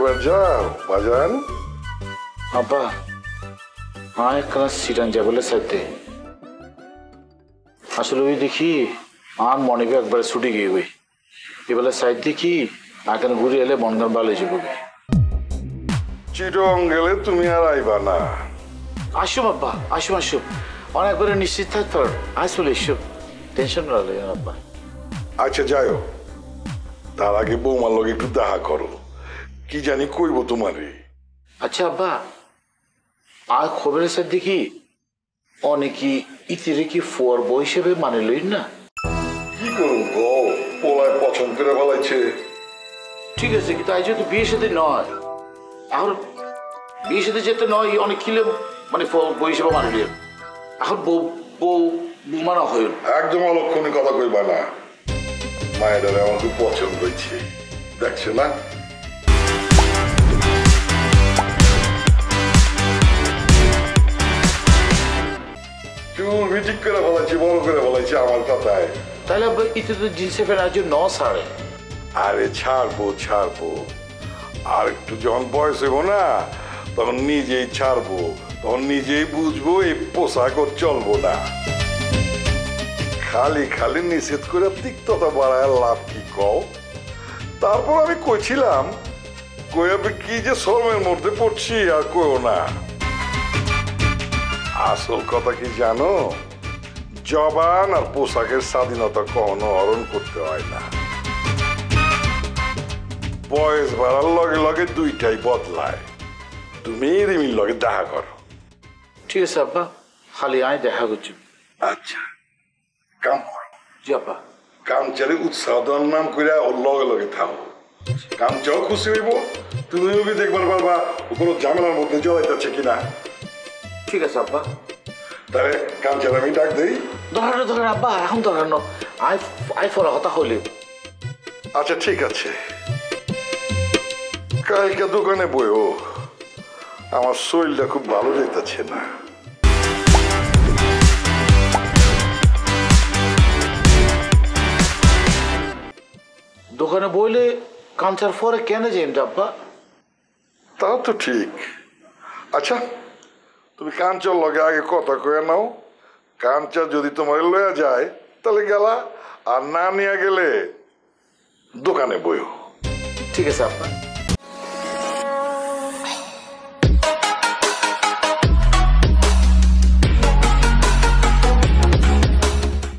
কইবার যাও বাজান? আব্বা আয় ক্লাস সিটান যাবলে সাথে আসলে ওই দেখি আর মনে একবারে ছুটি গিয়ে ওই এবেলা সাইড দেখি আকান ঘুরে এলে মন গান ভালো যাবো চিটং গেলে তুমি আর আইবা না। আসুম আব্বা আসুম আসুম অনেক করে নিশ্চিত থাকতে পারো আজ চলে এসো টেনশন রাখলে আব্বা। আচ্ছা যাইও, তার আগে বৌমার লগে একটু দেখা করো, কি জানি কইব তোমারে। আচ্ছা আব্বা আর খবরের সাথে দেখি অনেকে ইতিরে কি ফোয়ার বই হিসেবে মানে লইন না। কি করুন গো, পোলায় পছন্দ করে বলাইছে। ঠিক আছে কিন্তু আজ যেহেতু বিয়ের সাথে নয় এখন বিয়ের সাথে যেতে নয় অনেক কিলে মানে বই হিসেবে মানে লিয়ে এখন বউ বউ মানা হয় একদম অলক্ষণী কথা কইবা না। মায়ের আমার খুব পছন্দ হয়েছে, দেখছো না? চুল ভিটিক করে বলাইছি, বড় করে বলাইছি আমার কথায়। তাহলে ইতি তো জিন্সে ফেরার জন্য ছাড়ে। আরে ছাড়বো ছাড়বো, আর একটু যখন বয়স হইব না তখন নিজেই ছাড়বো, তখন নিজেই বুঝবো এই পোশাক ওর চলবো না। খালি খালি নিষেধ করে তিক্ততা বাড়ায় লাভ কি কও? তারপর আমি কইছিলাম কই আপনি কি যে শরমের মধ্যে পড়ছি আর কইও না। আসল কথা কি জানো, জবান আর পোশাকের স্বাধীনতা কখনো হরণ করতে হয় না। বয়স বাড়ার লগে লগে দুইটাই বদলায়। তুমি রিমির লগে দেখা করো। ঠিক আছে আব্বা, খালি আয় দেখা করছি। আচ্ছা কাম করো। জি আব্বা। কাম চালে উৎসাহ দেওয়ার নাম করে ওর লগে লগে থাকো। কাম চাও খুশি হইব, তুমিও কি দেখবার পারবা ও কোনো ঝামেলার মধ্যে জড়াইতেছে কিনা। ঠিক আছে আব্বা। তাহলে কাম চালে আমি ডাক দিই। ধরেন আব্বা, এখন ধরেন আই আই ফরা হতা হইলে। আচ্ছা ঠিক আছে, কালকে দোকানে বইও, আমার শরীরটা খুব ভালো যেতেছে না। দোকানে বইলে কাঞ্চার পরে কেন যাই আব্বা? তাও তো ঠিক। আচ্ছা তুমি কাঞ্চর লগে আগে কথা কয়ে নাও, কাঞ্চা যদি তোমার লয়া যায় তাহলে গেলা, আর না নিয়ে গেলে দোকানে বইও। ঠিক আছে আব্বা।